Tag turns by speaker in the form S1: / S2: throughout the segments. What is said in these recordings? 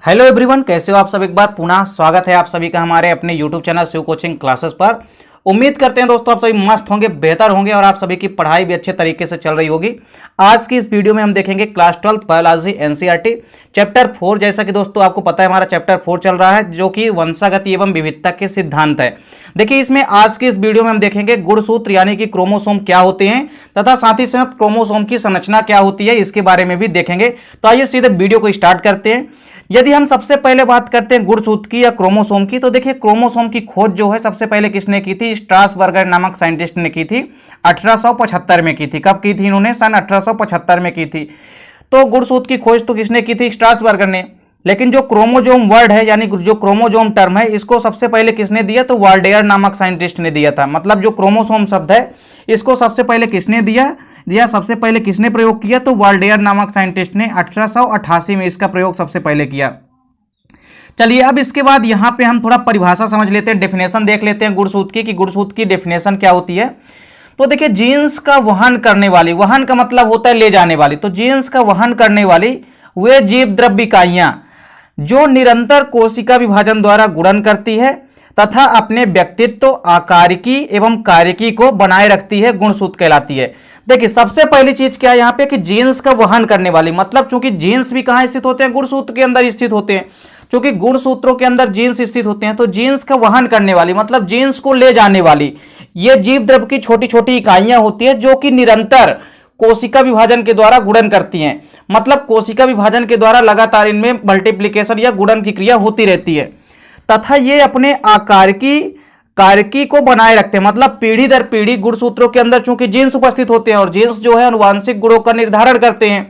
S1: Hello everyone, कैसे हो आप सब। एक बार पुनः स्वागत है आप सभी का हमारे अपने YouTube channel Shiv coaching classes पर। उम्मीद करते हैं दोस्तों आप सभी मस्त होंगे, बेहतर होंगे और आप सभी की पढ़ाई भी अच्छे तरीके से चल रही होगी। आज की इस वीडियो में हम देखेंगे क्लास 12 बायोलॉजी एनसीईआरटी चैप्टर 4। जैसा कि दोस्तों आपको पता है हमारा चैप्टर 4 चल रहा है जो कि वंशागति एवं विविधता के सिद्धांत है। देखिए इसमें आज की इस वीडियो में हम देखेंगे गुणसूत्र यानी कि क्रोमोसोम क्या होते हैं तथा साथ ही साथ क्रोमोसोम की संरचना क्या होती है, इसके बारे में भी देखेंगे। तो आइए सीधे वीडियो को स्टार्ट करते हैं। यदि हम सबसे पहले बात करते हैं गुणसूत्र की या क्रोमोसोम की, तो देखिए क्रोमोसोम की खोज जो है सबसे पहले किसने की थी? स्ट्रासबर्गर नामक साइंटिस्ट ने की थी। 1875 में की थी। कब की थी इन्होंने? सन 1875 में की थी। तो गुणसूत्र की खोज तो किसने की थी? स्ट्रासबर्गर ने। लेकिन जो क्रोमोजोम वर्ड है यानी जो क्रोमोजोम टर्म है, इसको सबसे पहले किसने दिया? तो वाल्डेयर नामक साइंटिस्ट ने दिया था। मतलब जो क्रोमोसोम शब्द है इसको सबसे पहले किसने दिया सबसे पहले किसने प्रयोग किया? तो वाल्डेयर नामक साइंटिस्ट ने 1888 में इसका प्रयोग सबसे पहले किया। चलिए अब इसके बाद यहां पे हम थोड़ा परिभाषा समझ लेते हैं, डेफिनेशन देख लेते हैं गुणसूत्र की कि गुणसूत्र की डेफिनेशन क्या होती है। तो देखिए जीन्स का वहन करने वाली, वहन का मतलब होता है ले जाने वाली, तो जीन्स का वहन करने वाली वे जीव द्रव्य इकाइयां जो निरंतर कोशिका विभाजन द्वारा गुणन करती है तथा अपने व्यक्तित्व, आकारिकी एवं कार्यकी को बनाए रखती है, गुणसूत्र कहलाती है। देखिए सबसे पहली चीज क्या है यहाँ पे कि जीन्स का वहन करने वाली, मतलब चूंकि जीन्स भी कहां स्थित होते हैं? गुणसूत्र के अंदर स्थित होते हैं। क्योंकि गुणसूत्रों के अंदर जीन्स स्थित होते हैं तो जीन्स का वहन करने वाली मतलब जीन्स को ले जाने वाली ये जीव द्रव्य की छोटी छोटी इकाइयां होती है जो कि निरंतर कोशिका विभाजन के द्वारा गुणन करती हैं। मतलब कोशिका विभाजन के द्वारा लगातार इनमें मल्टीप्लीकेशन या गुणन की क्रिया होती रहती है तथा ये अपने कार्यकी को बनाए रखते हैं। मतलब पीढ़ी दर पीढ़ी गुणसूत्रों के अंदर चूंकि जीन्स उपस्थित होते हैं और जीन्स जो है आनुवांशिक गुणों का निर्धारण करते हैं,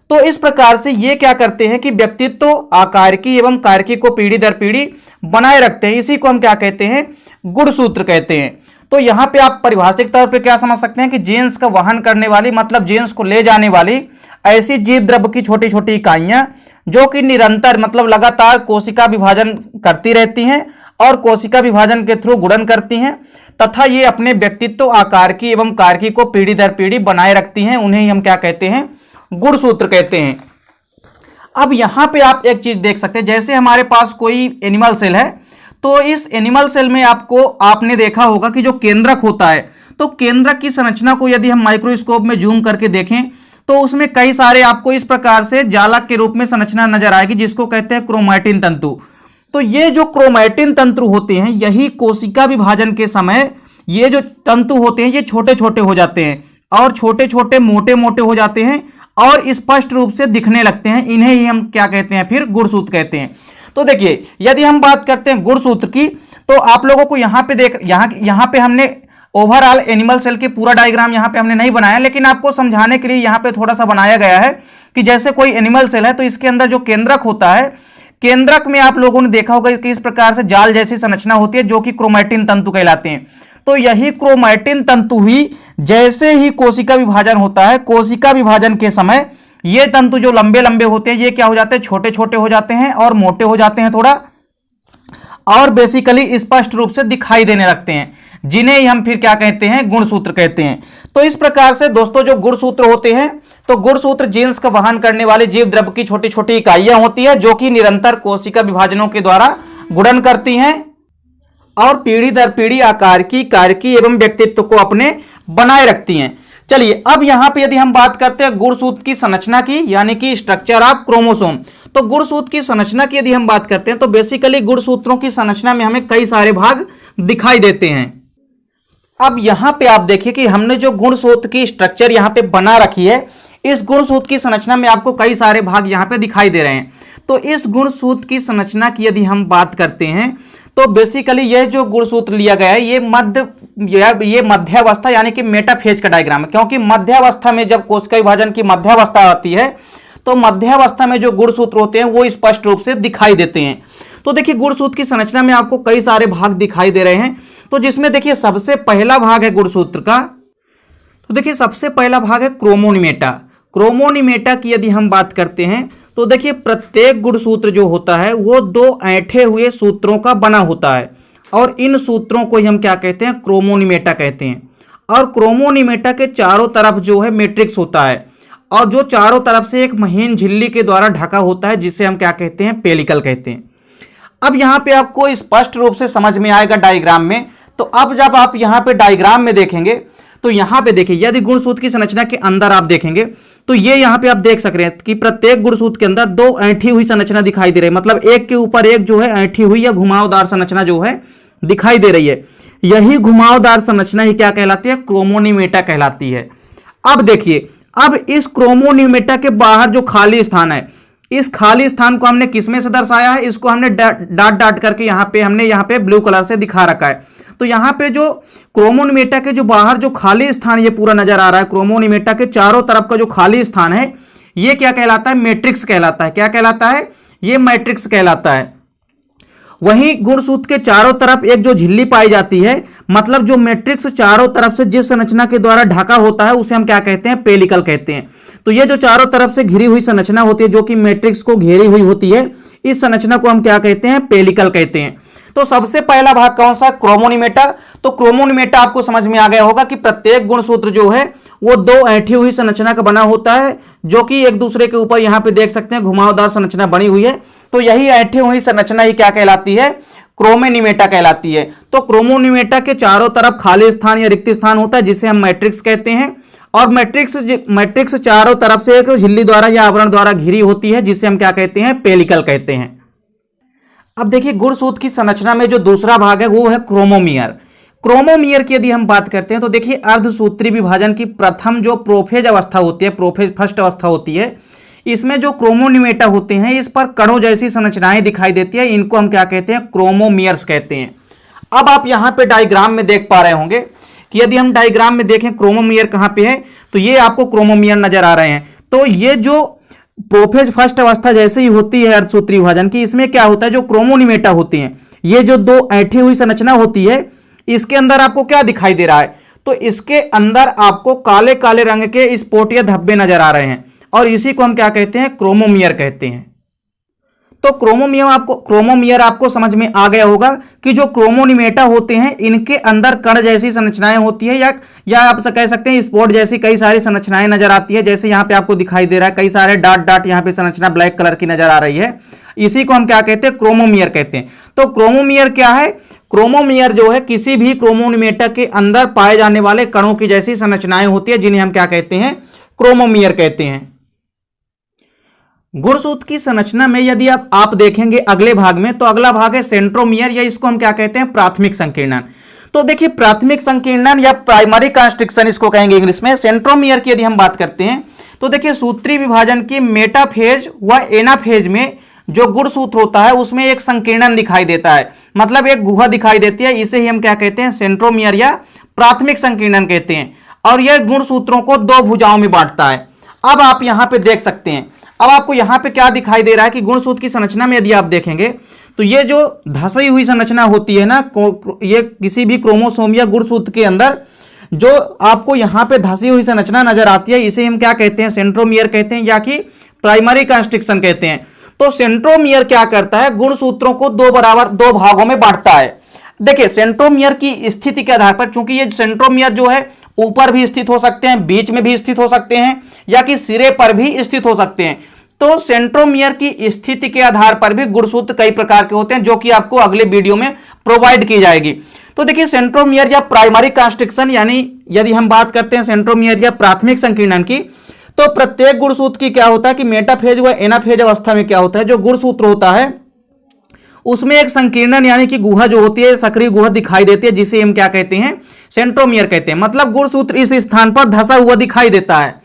S1: तो इस प्रकार से ये क्या करते हैं कि व्यक्तित्व, आकारिकी एवं कार्यकी को पीढ़ी दर पीढ़ी बनाए रखते हैं। इसी को हम क्या कहते हैं? गुणसूत्र कहते हैं। तो यहां पे आप परिभाषिक तौर पे क्या समझ सकते हैं कि जीन्स का वहन करने वाली मतलब जीन्स को ले जाने वाली ऐसी जीव द्रव्य की छोटी छोटी इकाइयां जो कि निरंतर मतलब लगातार कोशिका विभाजन करती रहती हैं और कोशिका विभाजन के थ्रू गुणन करती हैं तथा ये अपने व्यक्तित्व, आकारिकी एवं कार्यकी को पीढ़ी दर पीढ़ी बनाए रखती हैं। उन्हें ही हम क्या कहते हैं? गुणसूत्र कहते हैं। अब यहां पे आप एक चीज देख सकते हैं, जैसे हमारे पास कोई एनिमल सेल है तो इस एनिमल सेल में आपने देखा होगा कि जो केंद्रक होता है, तो केंद्रक की संरचना को यदि हम माइक्रोस्कोप में जूम करके देखें तो उसमें कई सारे आपको इस प्रकार से जालक के रूप में संरचना नजर आएगी जिसको कहते हैं क्रोमैटिन तंतु। तो ये जो क्रोमैटिन तंतु होते हैं यही कोशिका विभाजन के समय ये जो तंतु होते हैं ये छोटे छोटे हो जाते हैं और छोटे छोटे मोटे मोटे हो जाते हैं और स्पष्ट रूप से दिखने लगते हैं। इन्हें ही हम क्या कहते हैं? फिर गुणसूत्र कहते हैं। तो देखिए यदि हम बात करते हैं गुणसूत्र की तो आप लोगों को यहां पे हमने ओवरऑल एनिमल सेल की पूरा डायग्राम यहां पे हमने नहीं बनाया, लेकिन आपको समझाने के लिए यहां पे थोड़ा सा बनाया गया है कि जैसे कोई एनिमल सेल है तो इसके अंदर जो केंद्रक होता है, केंद्रक में आप लोगों ने देखा होगा कि इस प्रकार से जाल जैसी संरचना होती है जो कि क्रोमैटिन तंतु कहलाते हैं। तो यही क्रोमैटिन तंतु ही जैसे ही कोशिका विभाजन होता है, कोशिका विभाजन के समय ये तंतु जो लंबे लंबे होते हैं ये क्या हो जाते हैं? छोटे छोटे हो जाते हैं और मोटे हो जाते हैं थोड़ा, और बेसिकली स्पष्ट रूप से दिखाई देने लगते हैं, जिन्हें हम फिर क्या कहते हैं? गुणसूत्र कहते हैं। तो इस प्रकार से दोस्तों जो गुणसूत्र होते हैं, तो गुणसूत्र जीन्स का वहन करने वाले जीव द्रव्य की छोटी छोटी इकाइयां होती है जो कि निरंतर कोशिका विभाजनों के द्वारा गुणन करती हैं और पीढ़ी दर पीढ़ी आकारिकी, कार्यकी एवं व्यक्तित्व को अपने बनाए रखती हैं। चलिए अब यहां पे यदि हम बात करते हैं गुणसूत्र की संरचना की यानी कि स्ट्रक्चर ऑफ क्रोमोसोम, तो गुणसूत्र की संरचना की यदि हम बात करते हैं तो बेसिकली गुणसूत्रों की संरचना में हमें कई सारे भाग दिखाई देते हैं। अब यहां पे आप देखिए कि हमने जो गुणसूत्र की स्ट्रक्चर यहां पे बना रखी है, इस गुणसूत्र की संरचना में आपको कई सारे भाग यहां पे दिखाई दे रहे हैं। तो इस गुणसूत्र की संरचना की यदि हम बात करते हैं तो बेसिकली यह जो गुणसूत्र लिया गया है ये मध्यावस्था यानी कि मेटाफेज का डायग्राम है, क्योंकि मध्यावस्था में जब कोशिका विभाजन की मध्यावस्था आती है तो मध्यावस्था में जो गुणसूत्र होते हैं वो स्पष्ट रूप से दिखाई देते हैं। तो देखिए गुणसूत्र की संरचना में आपको कई सारे भाग दिखाई दे रहे हैं। तो जिसमें देखिए सबसे पहला भाग है गुणसूत्र का, तो देखिए सबसे पहला भाग है क्रोमोनिमेटा। क्रोमोनिमेटा की यदि हम बात करते हैं तो देखिए प्रत्येक गुणसूत्र जो होता है वो दो ऐंठे हुए सूत्रों का बना होता है और इन सूत्रों को ही हम क्या कहते हैं? क्रोमोनिमेटा कहते हैं। और क्रोमोनिमेटा के चारों तरफ जो है मैट्रिक्स होता है और जो चारों तरफ से एक महीन झिल्ली के द्वारा ढका होता है, जिसे हम क्या कहते हैं, पेलिकल कहते हैं। अब यहां पे आपको स्पष्ट रूप से समझ में आएगा डायग्राम में। तो अब जब आप यहां पे डायग्राम में देखेंगे तो यहां पे देखिए, यदि गुणसूत्र की संरचना के अंदर आप देखेंगे तो ये यहां पे आप देख सक रहे हैं कि प्रत्येक गुणसूत्र के अंदर दो ऐंठी हुई संरचना दिखाई दे रही है, मतलब एक के ऊपर एक जो है ऐंठी हुई या घुमावदार संरचना जो है दिखाई दे रही है। यही घुमावदार संरचना ही क्या कहलाती है, क्रोमोनिमेटा कहलाती है। अब देखिए, अब इस क्रोमोनिमेटा के बाहर जो खाली स्थान है, इस खाली स्थान को हमने किसमें से दर्शाया है, इसको हमने डाट डाट करके हमने यहाँ पे ब्लू कलर से दिखा रखा है। तो यहाँ पे जो क्रोमोनिमेटा के जो बाहर जो खाली स्थान ये पूरा नजर आ रहा है, क्रोमोनिमेटा के चारों तरफ का जो खाली स्थान है, ये क्या कहलाता है, मैट्रिक्स कहलाता है। क्या कहलाता है, ये मैट्रिक्स कहलाता है। वहीं गुणसूत्र के चारों तरफ एक जो झिल्ली पाई जाती है, मतलब जो मैट्रिक्स चारों तरफ से जिस संरचना के द्वारा ढका होता है, उसे हम क्या कहते हैं, पेलिकल कहते हैं। तो ये जो चारों तरफ से घिरी हुई संरचना होती है, जो कि मैट्रिक्स को घेरी हुई होती है, इस संरचना को हम क्या कहते हैं, पेलिकल कहते हैं। तो सबसे पहला भाग कौन सा, क्रोमोनिमेटा। तो क्रोमोनिमेटा आपको समझ में आ गया होगा कि प्रत्येक गुणसूत्र जो है वो दो ऐंठी हुई संरचना का बना होता है, जो कि एक दूसरे के ऊपर यहां पे देख सकते हैं घुमावदार संरचना बनी हुई है। तो यही ऐंठी हुई संरचना ही क्या कहलाती है, क्रोमोनिमेटा कहलाती है। तो क्रोमोनिमेटा के चारों तरफ खाली स्थान या रिक्त स्थान होता है, जिसे हम मैट्रिक्स कहते हैं। और मैट्रिक्स चारों तरफ से एक झिल्ली द्वारा या आवरण द्वारा घिरी होती है, जिसे हम क्या कहते हैं, पेलिकल कहते हैं। अब देखिए, गुणसूत्र की संरचना में जो दूसरा भाग है वो है क्रोमोमियर। क्रोमोमियर की यदि हम बात करते हैं तो देखिए, अर्धसूत्री विभाजन की प्रथम जो प्रोफेज अवस्था होती है, प्रोफेज फर्स्ट अवस्था होती है, इसमें जो क्रोमोनिमेटा होते हैं, इस पर कणों जैसी संरचनाएं दिखाई देती है, इनको हम क्या कहते हैं, क्रोमोमियर्स कहते हैं। अब आप यहां पे डायग्राम में देख पा रहे होंगे कि यदि हम डायग्राम में देखें क्रोमोमियर कहां पे है, तो ये आपको क्रोमोमियर नजर आ रहे हैं। तो ये जो प्रोफेज फर्स्ट अवस्था जैसे ही होती है अर्धसूत्री विभाजन की, इसमें क्या होता है, जो क्रोमोनिमेटा होती हैं, ये जो दो ऐंठी हुई संरचना होती है, इसके अंदर आपको क्या दिखाई दे रहा है, तो इसके अंदर आपको काले काले रंग के स्पॉट या धब्बे नजर आ रहे हैं, और इसी को हम क्या कहते हैं, क्रोमोमियर कहते हैं। तो क्रोमोमियर आपको समझ में आ गया होगा कि जो क्रोमोनिमेटा होते हैं, इनके अंदर कण जैसी संरचनाएं होती है, या आप कह सकते हैं स्पॉट जैसी कई सारी संरचनाएं नजर आती है। जैसे यहां पे आपको दिखाई दे रहा है, कई सारे डाट डाट यहां पे संरचना ब्लैक कलर की नजर आ रही है, इसी को हम क्या कहते हैं, क्रोमोमियर कहते हैं। तो क्रोमोमियर क्या है, क्रोमोमियर जो है किसी भी क्रोमोनिमेटा के अंदर पाए जाने वाले कणों की जैसी संरचनाएं होती है, जिन्हें हम क्या कहते हैं, क्रोमोमियर कहते हैं। गुणसूत्र की संरचना में यदि आप देखेंगे अगले भाग में, तो अगला भाग है सेंट्रोमियर, या इसको हम क्या कहते हैं, प्राथमिक संकीर्णन। तो देखिए, प्राथमिक संकीर्णन या प्राइमरी कंस्ट्रिक्शन इसको कहेंगे इंग्लिश में। सेंट्रोमियर की यदि हम बात करते हैं तो देखिए, सूत्री विभाजन की मेटाफेज व एनाफेज में जो गुणसूत्र होता है, उसमें एक संकीर्णन दिखाई देता है, मतलब एक गुहा दिखाई देती है। इसे ही हम क्या कहते हैं, सेंट्रोमियर या प्राथमिक संकीर्णन कहते हैं। और यह गुणसूत्रों को दो भुजाओं में बांटता है। अब आप यहां पे देख सकते हैं, अब आपको यहां पे क्या दिखाई दे रहा है कि गुणसूत्र की संरचना में यदि आप देखेंगे तो ये जो धसी हुई संरचना होती है ना, ये किसी भी क्रोमोसोम या गुणसूत्र के अंदर जो आपको यहां पे धसी हुई संरचना नजर आती है, इसे हम क्या कहते हैं, सेंट्रोमियर कहते हैं, या कि प्राइमरी कंस्ट्रिक्शन कहते हैं। तो सेंट्रोमियर क्या करता है, गुणसूत्रों को दो भागों में बांटता है। देखिए, सेंट्रोमियर की स्थिति के आधार पर, चूंकि ये सेंट्रोमियर जो है ऊपर भी स्थित हो सकते हैं, बीच में भी स्थित हो सकते हैं, या कि सिरे पर भी स्थित हो सकते हैं। तो सेंट्रोमियर की स्थिति के आधार पर भी गुणसूत्र कई प्रकार के होते हैं, जो कि आपको अगले वीडियो में प्रोवाइड की जाएगी। तो देखिए, सेंट्रोमियर या प्राइमरी कंस्ट्रिक्शन, यानी यदि हम बात करते हैं सेंट्रोमियर या प्राथमिक संकीर्णन की, तो प्रत्येक गुणसूत्र की क्या होता है कि मेटाफेज व एनाफेज अवस्था में क्या होता है, जो गुणसूत्र होता है उसमें एक संकीर्णन यानी कि गुहा जो होती है, सक्रिय गुहा दिखाई देती है, जिसे हम क्या कहते हैं, सेंट्रोमियर कहते हैं। मतलब गुणसूत्र इस स्थान पर धसा हुआ दिखाई देता है,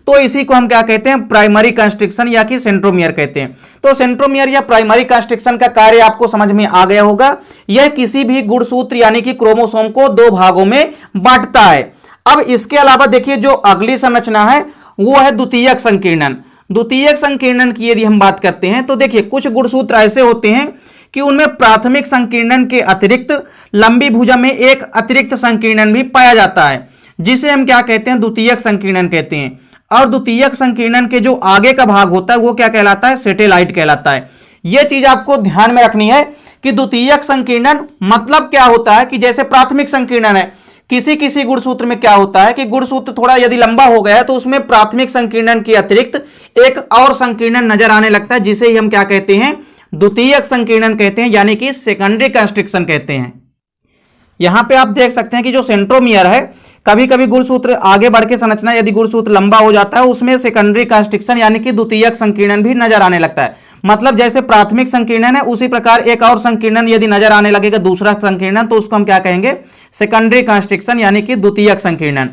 S1: तो इसी को हम क्या कहते हैं, प्राइमरी कंस्ट्रिक्शन या कि सेंट्रोमियर कहते हैं। तो सेंट्रोमियर या प्राइमरी कंस्ट्रिक्शन का कार्य आपको समझ में आ गया होगा। यह किसी भी गुणसूत्र यानी कि क्रोमोसोम को दो भागों में बांटता है। अब इसके अलावा देखिए, जो अगली संरचना है वो है द्वितीयक संकीर्णन। द्वितीयक संकीर्णन की यदि हम बात करते हैं तो देखिए, कुछ गुणसूत्र ऐसे होते हैं कि उनमें प्राथमिक संकीर्णन के अतिरिक्त लंबी भुजा में एक अतिरिक्त संकीर्णन भी पाया जाता है, जिसे हम क्या कहते हैं, द्वितीयक संकीर्णन कहते हैं। और द्वितीयक संकीर्णन के जो आगे का भाग होता है वो क्या कहलाता है, सेटेलाइट कहलाता है। यह चीज आपको ध्यान में रखनी है कि द्वितीयक संकीर्णन मतलब क्या होता है कि जैसे प्राथमिक संकीर्णन है किसी किसी गुणसूत्र में क्या होता है कि गुणसूत्र थोड़ा यदि लंबा हो गया है तो उसमें प्राथमिक संकीर्णन के अतिरिक्त एक और संकीर्णन नजर आने लगता है, जिसे ही हम क्या कहते हैं, द्वितीयक संकीर्णन कहते हैं, यानी कि सेकेंडरी कंस्ट्रिक्शन कहते हैं। यहां पे आप देख सकते हैं कि जो सेंट्रोमियर है, कभी कभी गुणसूत्र आगे बढ़ के संरचना यदि गुणसूत्र लंबा हो जाता है उसमें सेकेंडरी कंस्ट्रिक्शन यानी कि द्वितीयक संकीर्णन भी नजर आने लगता है। मतलब जैसे प्राथमिक संकीर्णन है उसी प्रकार एक और संकीर्णन यदि नजर आने लगेगा, दूसरा संकीर्णन, तो उसको हम क्या कहेंगे, सेकेंडरी कंस्ट्रिक्शन यानी कि द्वितीयक संकीर्णन।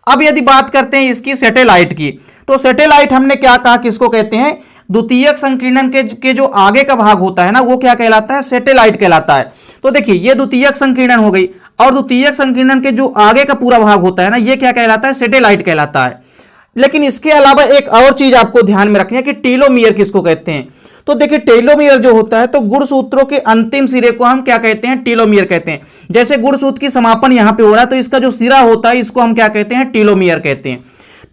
S1: अब यदि बात करते हैं इसकी सैटेलाइट की, तो सैटेलाइट हमने क्या कहा, किसको कहते हैं, द्वितीयक संकीर्णन के जो आगे का भाग होता है ना वो क्या कहलाता है, सैटेलाइट कहलाता है। तो देखिए ये द्वितीयक संकीर्णन हो गई, और द्वितीयक संकीर्णन के जो आगे का पूरा भाग होता है ना ये क्या कहलाता है, सैटेलाइट कहलाता है। लेकिन इसके अलावा एक और चीज आपको ध्यान में रखनी है कि टेलोमियर किसको कहते हैं। तो देखिए टेलोमियर जो होता है तो गुणसूत्रों के अंतिम सिरे को हम क्या कहते हैं, टेलोमियर कहते हैं। जैसे गुणसूत्र की समापन यहां पे हो रहा है तो इसका जो सिरा होता है इसको हम क्या कहते हैं, टेलोमियर कहते हैं।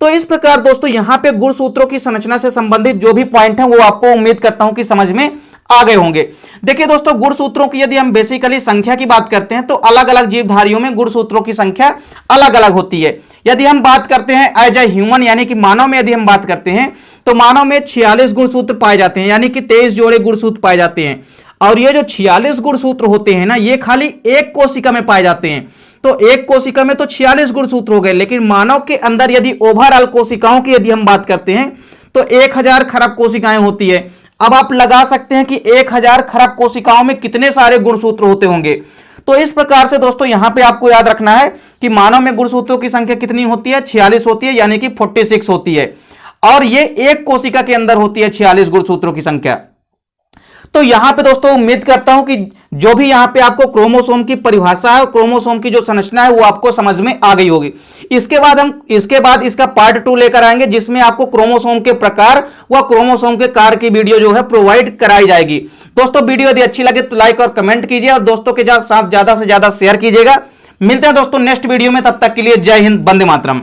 S1: तो इस प्रकार दोस्तों यहां पे गुणसूत्रों की संरचना से संबंधित जो भी पॉइंट है वो आपको उम्मीद करता हूं कि समझ में आ गए होंगे। देखिए दोस्तों गुणसूत्रों की यदि हम बेसिकली संख्या की बात करते हैं तो अलग अलग जीवधारियों में गुणसूत्रों की संख्या अलग अलग होती है। यदि हम बात करते हैं एज ए ह्यूमन यानी कि मानव में यदि हम बात करते हैं तो मानव में 46 गुणसूत्र पाए जाते हैं, यानी कि 23 जोड़े गुणसूत्र पाए जाते हैं। और ये जो 46 गुणसूत्र होते हैं ना ये खाली एक कोशिका में पाए जाते हैं। तो एक कोशिका में तो 46 गुणसूत्र हो गए, लेकिन मानव के अंदर यदि ओवरऑल कोशिकाओं की यदि हम बात करते हैं तो 1000 खरब कोशिकाएं होती है। अब आप लगा सकते हैं कि 1000 खरब कोशिकाओं में कितने सारे गुणसूत्र होते होंगे। तो इस प्रकार से दोस्तों यहां पे आपको याद रखना है कि मानव में गुणसूत्रों की संख्या कितनी होती है, 46 होती है, यानी कि 46 होती है। और ये एक कोशिका के अंदर होती है 46 गुणसूत्रों की संख्या। तो यहां पे दोस्तों उम्मीद करता हूं कि जो भी यहां पे आपको क्रोमोसोम की परिभाषा है और क्रोमोसोम की जो संरचना है वो आपको समझ में आ गई होगी। इसके बाद इसका पार्ट 2 लेकर आएंगे जिसमें आपको क्रोमोसोम के प्रकार व क्रोमोसोम के कार्य की वीडियो जो है प्रोवाइड कराई जाएगी। दोस्तों वीडियो यदि अच्छी लगे तो लाइक और कमेंट कीजिए और दोस्तों के साथ ज्यादा से ज्यादा शेयर कीजिएगा। मिलते हैं दोस्तों नेक्स्ट वीडियो में, तब तक के लिए जय हिंद, वंदे मातरम।